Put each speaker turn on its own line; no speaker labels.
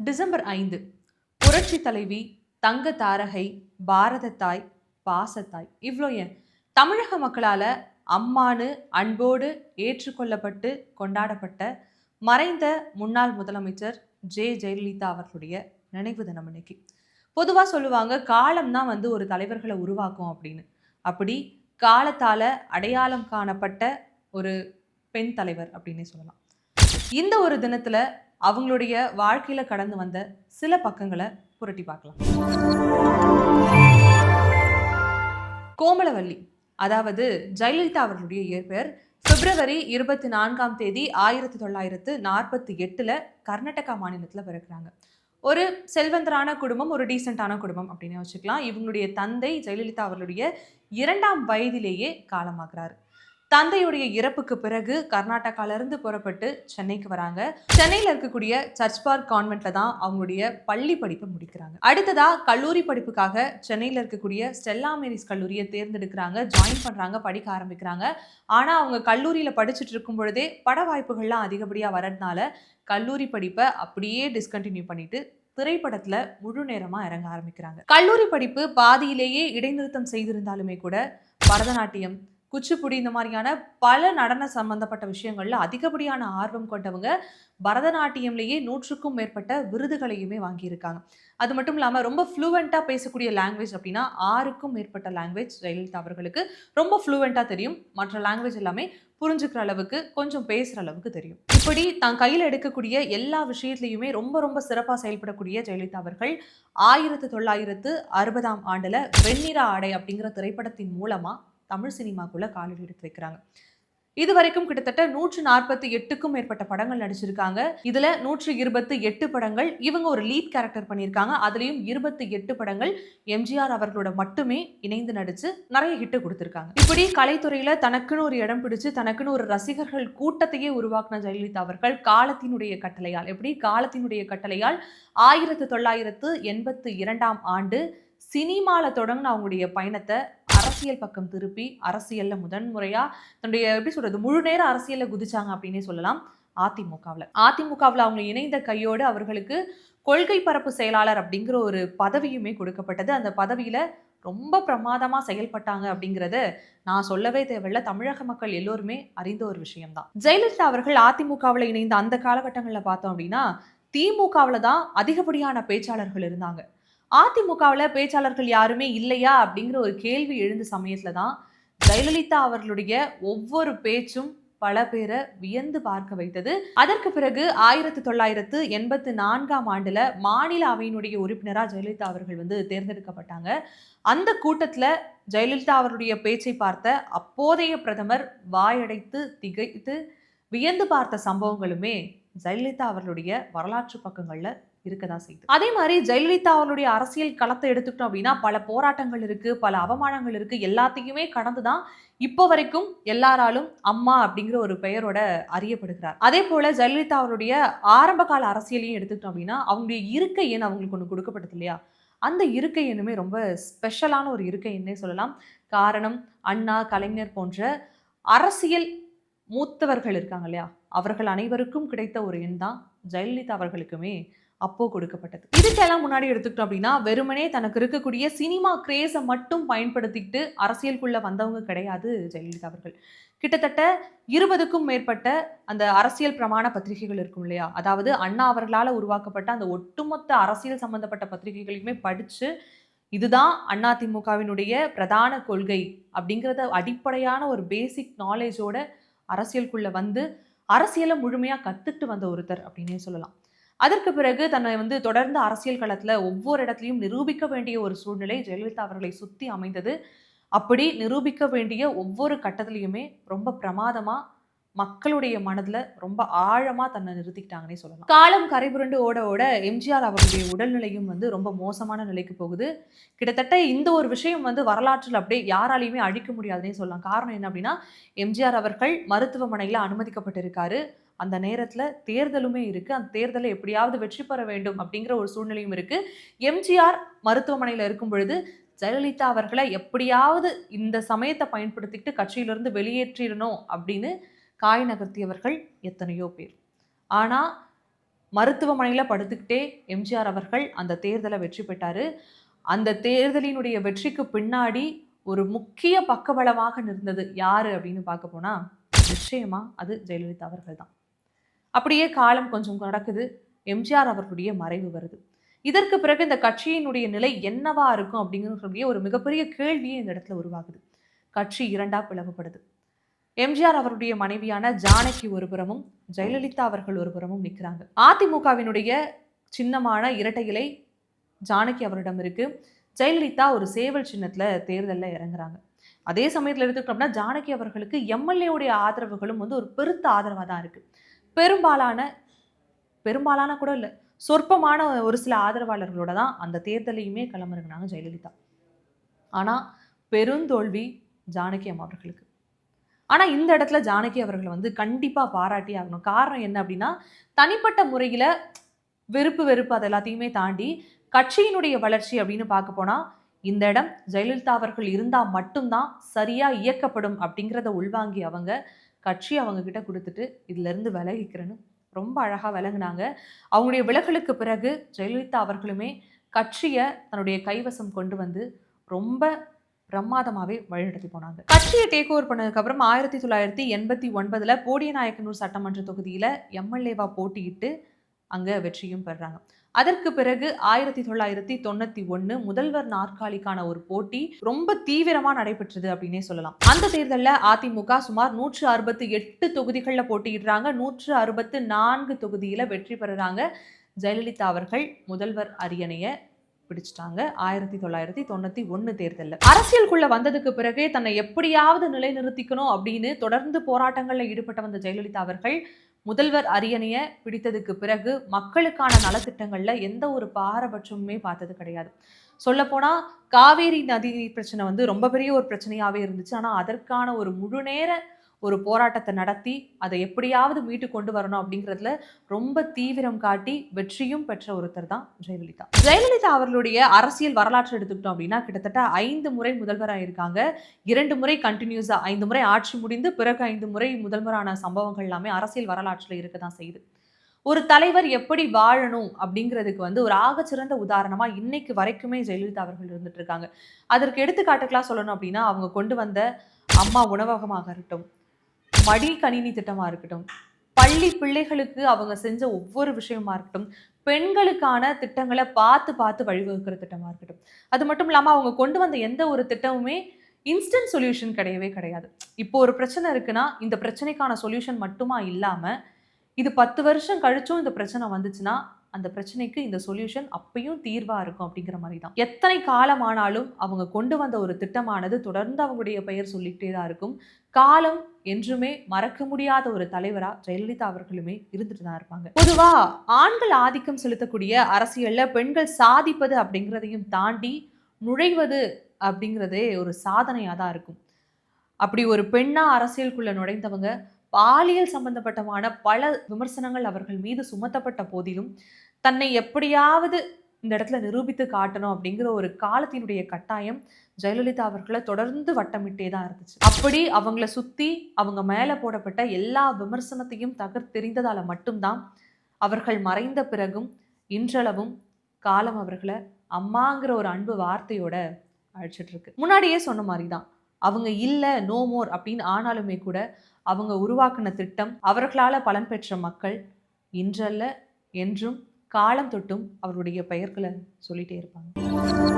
December 5 புரட்சி தலைவி, தங்க தாரகை, பாரத தாய், பாசத்தாய், இவ்ளோ ஏன் தமிழக மக்களால அம்மானு அன்போடு ஏற்றுக்கொள்ளப்பட்டு கொண்டாடப்பட்ட மறைந்த முன்னாள் முதலமைச்சர் ஜெயலலிதா அவர்களுடைய நினைவு தினம் இன்னைக்கு. பொதுவா சொல்லுவாங்க, காலம் தான் ஒரு தலைவர்களை உருவாக்கும் அப்படின்னு. அப்படி காலத்தால அடையாளம் காணப்பட்ட ஒரு பெண் தலைவர் அப்படின்னே சொல்லலாம். இந்த ஒரு தினத்துல அவங்களுடைய வாழ்க்கையில கடந்து வந்த சில பக்கங்களை புரட்டி பார்க்கலாம். கோமலவல்லி, அதாவது ஜெயலலிதா அவர்களுடைய இயற்பெயர். பிப்ரவரி 24ஆம் தேதி 1948ல கர்நாடகா மாநிலத்துல பிறக்கிறாங்க. ஒரு செல்வந்தரான குடும்பம், ஒரு டீசென்டான குடும்பம் அப்படின்னு வச்சுக்கலாம். இவங்களுடைய தந்தை ஜெயலலிதா அவர்களுடைய 2ஆம் வயதிலேயே காலமாகிறார். தந்தையுடைய இறப்புக்கு பிறகு கர்நாடகால இருந்து புறப்பட்டு சென்னைக்கு வராங்க. சென்னையில இருக்கக்கூடிய சர்ச் பார்க் கான்வென்ட்ல தான் அவங்களுடைய பள்ளி படிப்பை முடிக்கிறாங்க. அடுத்ததா கல்லூரி படிப்புக்காக சென்னையில இருக்கக்கூடிய ஸ்டெல்லா மேரிஸ் கல்லூரியை தேர்ந்தெடுக்கிறாங்க, ஜாயின் பண்றாங்க, படிக்க ஆரம்பிக்கிறாங்க. ஆனா அவங்க கல்லூரியில படிச்சுட்டு இருக்கும் பொழுதே பட வாய்ப்புகள்லாம் அதிகப்படியா வரதுனால கல்லூரி படிப்பை அப்படியே டிஸ்கண்டினியூ பண்ணிட்டு திரைப்படத்துல முழு நேரமா இறங்க ஆரம்பிக்கிறாங்க. கல்லூரி படிப்பு பாதியிலேயே இடைநிறுத்தம் செய்திருந்தாலுமே கூட பரதநாட்டியம், குச்சிப்புடி இந்த மாதிரியான பல நடன சம்பந்தப்பட்ட விஷயங்கள்ல அதிகப்படியான ஆர்வம் கொண்டவங்க. பரதநாட்டியம்லேயே 100க்கும் மேற்பட்ட விருதுகளையுமே வாங்கியிருக்காங்க. அது மட்டும் இல்லாமல் ரொம்ப ஃப்ளூவெண்ட்டாக பேசக்கூடிய லாங்குவேஜ் அப்படின்னா 6க்கும் மேற்பட்ட லாங்குவேஜ் ஜெயலலிதா அவர்களுக்கு ரொம்ப ஃப்ளூவெண்ட்டாக தெரியும். மற்ற லாங்குவேஜ் எல்லாமே புரிஞ்சுக்கிற அளவுக்கு, கொஞ்சம் பேசுகிற அளவுக்கு தெரியும். இப்படி தான் கையில் எடுக்கக்கூடிய எல்லா விஷயத்துலையுமே ரொம்ப ரொம்ப சிறப்பாக செயல்படக்கூடிய ஜெயலலிதா அவர்கள் 1960ஆம் ஆண்டுல வெண்ணிற ஆடை அப்படிங்கிற திரைப்படத்தின் மூலமா தமிழ் சினிமாக்குள்ள காலடி எடுத்து வைக்கிறாங்க. இது வரைக்கும் கிட்டத்தட்ட 148க்கும் மேற்பட்ட படங்கள் நடிச்சிருக்காங்க. இதுல 128 படங்கள் இவங்க ஒரு லீட் கேரக்டர் பண்ணியிருக்காங்க. அதுலயும் 28 படங்கள் எம்ஜிஆர் அவர்களோட மட்டுமே இணைந்து நடிச்சு நிறைய ஹிட் கொடுத்திருக்காங்க. இப்படி கலைத்துறையில தனக்குன்னு ஒரு இடம் பிடிச்சு, தனக்குன்னு ஒரு ரசிகர்கள் கூட்டத்தையே உருவாக்கின ஜெயலலிதா அவர்கள் காலத்தினுடைய கட்டளையால் 1982ஆம் ஆண்டு சினிமால தொடங்கின அவங்களுடைய பயணத்தை அரசியல் பக்கம் திருப்பி அரசியல்ல முதன்முறையா தன்னுடைய முழு நேர அரசியல்ல குதிச்சாங்க அப்படின்னே சொல்லலாம். அதிமுகவில் அவங்க இணைந்த கையோடு அவர்களுக்கு கொள்கை பரப்பு செயலாளர் அப்படிங்கிற ஒரு பதவியுமே கொடுக்கப்பட்டது. அந்த பதவியில ரொம்ப பிரமாதமா செயல்பட்டாங்க அப்படிங்கறத நான் சொல்லவே தேவையில்ல. தமிழக மக்கள் எல்லோருமே அறிந்த ஒரு விஷயம்தான். ஜெயலலிதா அவர்கள் அதிமுகவில் இணைந்த அந்த காலகட்டங்களில் பார்த்தோம் அப்படின்னா திமுகவில் தான் அதிகப்படியான பேச்சாளர்கள் இருந்தாங்க. அதிமுகவில் பேச்சாளர்கள் யாருமே இல்லையா அப்படிங்கிற ஒரு கேள்வி எழுந்த சமயத்துல தான் ஜெயலலிதா அவர்களுடைய ஒவ்வொரு பேச்சும் பல பேரை வியந்து பார்க்க வைத்தது. அதற்கு பிறகு 1984ஆம் ஆண்டுல மாநில அவையினுடைய உறுப்பினரா ஜெயலலிதா அவர்கள் தேர்ந்தெடுக்கப்பட்டாங்க. அந்த கூட்டத்துல ஜெயலலிதா அவருடைய பேச்சை பார்த்த அப்போதைய பிரதமர் வாயடைத்து திகைத்து வியந்து பார்த்த சம்பவங்களுமே ஜெயலலிதா அவர்களுடைய வரலாற்று பக்கங்கள்ல இருக்கதான் செய்யுது. அதே மாதிரி ஜெயலலிதா அவருடைய அரசியல் களத்தை எடுத்துக்கிட்டோம் அப்படின்னா பல போராட்டங்கள் இருக்கு, பல அவமானங்கள் இருக்கு. எல்லாத்தையுமே கடந்துதான் இப்போ வரைக்கும் எல்லாராலும் அம்மா அப்படிங்கிற ஒரு பெயரோட அறியப்படுகிறார். அதே போல ஜெயலலிதா அவருடைய ஆரம்ப கால அரசியலையும் எடுத்துக்கிட்டோம் அப்படின்னா அவங்களுடைய இருக்கை எண் அவங்களுக்கு ஒன்று கொடுக்கப்பட்டது இல்லையா? அந்த இருக்கை எண்ணுமே ரொம்ப ஸ்பெஷலான ஒரு இருக்கை எண்ணே சொல்லலாம். காரணம், அண்ணா, கலைஞர் போன்ற அரசியல் மூத்தவர்கள் இருக்காங்க இல்லையா, அவர்கள் அனைவருக்கும் கிடைத்த ஒரு எண் தான் ஜெயலலிதா அவர்களுக்குமே அப்போ கொடுக்கப்பட்டது. இதுக்கெல்லாம் முன்னாடி எடுத்துக்கிட்டோம் அப்படின்னா வெறுமனே தனக்கு இருக்கக்கூடிய சினிமா கிரேஸை மட்டும் பயன்படுத்திக்கிட்டு அரசியலுக்குள்ள வந்தவங்க கிடையாது ஜெயலலிதா அவர்கள். கிட்டத்தட்ட 20க்கும் மேற்பட்ட அந்த அரசியல் பிரமாண பத்திரிகைகள் இருக்கும் இல்லையா, அதாவது அண்ணா அவர்களால் உருவாக்கப்பட்ட அந்த ஒட்டுமொத்த அரசியல் சம்பந்தப்பட்ட பத்திரிகைகளையுமே படிச்சு இதுதான் அதிமுகவினுடைய பிரதான கொள்கை அப்படிங்கிறத அடிப்படையான ஒரு பேசிக் நாலேஜோட அரசியலுக்குள்ள வந்து அரசியலை முழுமையா கத்துட்டு வந்த ஒருத்தர் அப்படின்னே சொல்லலாம். அதற்கு பிறகு தன்னை தொடர்ந்து அரசியல் களத்துல ஒவ்வொரு இடத்துலையும் நிரூபிக்க வேண்டிய ஒரு சூழ்நிலை ஜெயலலிதா அவர்களை சுத்தி அமைந்தது. அப்படி நிரூபிக்க வேண்டிய ஒவ்வொரு கட்டத்திலையுமே ரொம்ப பிரமாதமா மக்களுடைய மனதுல ரொம்ப ஆழமா தன்னை நிறுத்திக்கிட்டாங்கன்னே சொல்லலாம். காலம் கரைபுரண்டு ஓட ஓட எம்ஜிஆர் அவருடைய உடல்நிலையும் ரொம்ப மோசமான நிலைக்கு போகுது. கிட்டத்தட்ட இந்த ஒரு விஷயம் வரலாற்றில் அப்படியே யாராலையுமே அழிக்க முடியாதுன்னே சொல்லலாம். காரணம் என்ன அப்படின்னா எம்ஜிஆர் அவர்கள் மருத்துவமனையில அனுமதிக்கப்பட்டிருக்காரு. அந்த நேரத்துல தேர்தலுமே இருக்கு. அந்த தேர்தலை எப்படியாவது வெற்றி பெற வேண்டும் அப்படிங்கிற ஒரு சூழ்நிலையும் இருக்கு. எம்ஜிஆர் மருத்துவமனையில இருக்கும் பொழுது ஜெயலலிதா அவர்களை எப்படியாவது இந்த சமயத்தை பயன்படுத்திட்டு கட்சியிலிருந்து வெளியேற்றிடணும் அப்படின்னு காய் நகர்த்தியவர்கள் எத்தனையோ பேர். ஆனா மருத்துவமனையில படுத்துக்கிட்டே எம்ஜிஆர் அவர்கள் அந்த தேர்தலை வெற்றி பெற்றாரு. அந்த தேர்தலினுடைய வெற்றிக்கு பின்னாடி ஒரு முக்கிய பக்கபலமாக நிற்ந்தது யாரு அப்படின்னு பார்க்க போனா, நிச்சயமா அது ஜெயலலிதா அவர்கள் தான். அப்படியே காலம் கொஞ்சம் நடக்குது. எம்ஜிஆர் அவர்களுடைய மறைவு வருது. இதற்கு பிறகு இந்த கட்சியினுடைய நிலை என்னவா இருக்கும் அப்படிங்கக்கூடிய ஒரு மிகப்பெரிய கேள்வியே இந்த இடத்துல உருவாகுது. கட்சி 2ஆ பிளவுபடுது. எம்ஜிஆர் அவருடைய மனைவியான ஜானகி ஒரு புறமும், ஜெயலலிதா அவர்கள் ஒரு புறமும் நிற்கிறாங்க. அதிமுகவினுடைய சின்னமான இரட்டை இலை ஜானகி அவரிடம் இருக்கு. ஜெயலலிதா ஒரு சேவல் சின்னத்துல தேர்தல்ல இறங்குறாங்க. அதே சமயத்துல எடுத்துக்கிட்டோம்னா ஜானகி அவர்களுக்கு எம்எல்ஏவுடைய ஆதரவுகளும் வந்து ஒரு பெருத்த ஆதரவா தான் இருக்கு. பெரும்பாலான கூட இல்ல, சொற்பமான ஒரு சில ஆதரவாளர்களோட தான் அந்த தேர்தலையுமே களமிறங்கினாங்க ஜெயலலிதா. ஆனா பெருந்தோல்வி ஜானகி அம்மா அவர்களுக்கு. ஆனா இந்த இடத்துல ஜானகி அவர்கள் வந்து கண்டிப்பா பாராட்டி ஆகணும். காரணம் என்ன அப்படின்னா, தனிப்பட்ட முறையில வெறுப்பு அது எல்லாத்தையுமே தாண்டி கட்சியினுடைய வளர்ச்சி அப்படின்னு பார்க்க போனா, இந்த இடம் ஜெயலலிதா அவர்கள் இருந்தா மட்டும்தான் சரியா இயக்கப்படும் அப்படிங்கிறத உள்வாங்கி கட்சி அவங்க கிட்ட குடுத்துட்டு, இதுல இருந்து விலகிக்கிறேன்னு ரொம்ப அழகா விலகுனாங்க. அவங்களுடைய விலகலுக்கு பிறகு ஜெயலலிதா அவர்களுமே கட்சிய தன்னுடைய கைவசம் கொண்டு வந்து ரொம்ப பிரமாதமாவே வழிநடத்தி போனாங்க. கட்சியை டேக் ஓவர் பண்ணதுக்கு அப்புறம் 1989ல போடியநாயக்கனூர் சட்டமன்ற தொகுதியில எம்எல்ஏவா போட்டியிட்டு அங்க வெற்றியும் பெறாங்க. அதற்கு பிறகு 1991 முதல்வர் நாற்காலிக்கான ஒரு போட்டி ரொம்ப தீவிரமா நடைபெற்றது அப்படின்னே சொல்லலாம். அந்த தேர்தல்ல அதிமுக சுமார் 168 தொகுதிகள்ல போட்டியிடுறாங்க. 164 தொகுதியில வெற்றி பெறுறாங்க. ஜெயலலிதா அவர்கள் முதல்வர் அரியணைய பிடிச்சிட்டாங்க 1991 தேர்தல்ல. அரசியலுக்குள்ள வந்ததுக்கு பிறகே தன்னை எப்படியாவது நிலைநிறுத்திக்கணும் அப்படின்னு தொடர்ந்து போராட்டங்கள்ல ஈடுபட்ட வந்த ஜெயலலிதா அவர்கள் முதல்வர் அரியணைய பிடித்ததுக்கு பிறகு மக்களுக்கான நலத்திட்டங்கள்ல எந்த ஒரு பாரபட்சமுமே பார்த்தது கிடையாது. சொல்லப்போனா காவேரி நதி பிரச்சனை வந்து ரொம்ப பெரிய ஒரு பிரச்சனையாவே இருந்துச்சு. ஆனா அதற்கான ஒரு முழு நேர ஒரு போராட்டத்தை நடத்தி அதை எப்படியாவது மீட்டு கொண்டு வரணும் அப்படிங்கிறதுல ரொம்ப தீவிரம் காட்டி வெற்றியும் பெற்ற ஒருத்தர் தான் ஜெயலலிதா. ஜெயலலிதா அவர்களுடைய அரசியல் வரலாற்று எடுத்துக்கிட்டோம் அப்படின்னா கிட்டத்தட்ட 5 முறை முதல்வராக இருக்காங்க. 2 முறை கண்டினியூஸா 5 முறை ஆட்சி முடிந்து பிறகு 5 முறை முதல்வரான சம்பவங்கள் எல்லாமே அரசியல் வரலாற்றுல இருக்க தான் செய்யுது. ஒரு தலைவர் எப்படி வாழணும் அப்படிங்கிறதுக்கு வந்து ஒரு ஆகச்சிறந்த உதாரணமா இன்னைக்கு வரைக்குமே ஜெயலலிதா அவர்கள் இருந்துட்டு இருக்காங்க. அதற்கு எடுத்துக்காட்டுகளா சொல்லணும் அப்படின்னா அவங்க கொண்டு வந்த அம்மா உணவகமாக இருக்கட்டும், மடிக்கணினி திட்டமா இருக்கட்டும், பள்ளி பிள்ளைகளுக்கு அவங்க செஞ்ச ஒவ்வொரு விஷயமா இருக்கட்டும், பெண்களுக்கான திட்டங்களை பார்த்து வழிவகுக்கிற திட்டமா இருக்கட்டும். அது மட்டும் இல்லாம அவங்க கொண்டு வந்த எந்த ஒரு திட்டமுமே இன்ஸ்டன்ட் சொல்யூஷன் கிடையவே கிடையாது. இப்போ ஒரு பிரச்சனை இருக்குன்னா இந்த பிரச்சனைக்கான சொல்யூஷன் மட்டுமா இல்லாம இது 10 வருஷம் கழிச்சும் இந்த பிரச்சனை வந்துச்சுன்னா அந்த பிரச்சனைக்கு இந்த சொல்யூஷன் அப்பயும் தீர்வா இருக்கும் அப்படிங்கிற மாதிரி தான். எத்தனை காலம் ஆனாலும் அவங்க கொண்டு வந்த ஒரு திட்டமானது தொடர்ந்து அவங்களுடைய பெயர் சொல்லிக்கிட்டே தான் இருக்கும். காலம் என்றுமே மறக்க முடியாத ஒரு தலைவரா ஜெயலலிதா அவர்களுமே இருந்துட்டு தான் இருப்பாங்க. பொதுவா ஆண்கள் ஆதிக்கம் செலுத்தக்கூடிய அரசியல்ல பெண்கள் சாதிப்பது அப்படிங்கிறதையும் தாண்டி நுழைவது அப்படிங்கிறதே ஒரு சாதனையா தான் இருக்கும். அப்படி ஒரு பெண்ணா அரசியலுக்குள்ள நுழைந்தவங்க பாலியல் சம்பந்தப்பட்டமான பல விமர்சனங்கள் அவர்கள் மீது சுமத்தப்பட்ட போதிலும் தன்னை எப்படியாவது இந்த இடத்துல நிரூபித்து காட்டணும் அப்படிங்கிற ஒரு காலத்தினுடைய கட்டாயம் ஜெயலலிதா அவர்களை தொடர்ந்து வட்டமிட்டே தான் இருந்துச்சு. அப்படி அவங்கள சுத்தி அவங்க மேல போடப்பட்ட எல்லா விமர்சனத்தையும் தகர்த்தெறிந்ததால மட்டும்தான் அவர்கள் மறைந்த பிறகும் இன்றளவும் காலம் அவர்களை அம்மாங்கிற ஒரு அன்பு வார்த்தையோட அழைச்சிட்டு இருக்கு. முன்னாடியே சொன்ன மாதிரி தான் அவங்க இல்ல நோ மோர் அப்படின்னு ஆனாலுமே கூட அவங்க உருவாக்கின திட்டம் அவர்களால பலன் பெற்ற மக்கள் இன்றல்ல என்றும் காலம் தொட்டும் அவருடைய பெயர்களை சொல்லிட்டே இருப்பாங்க.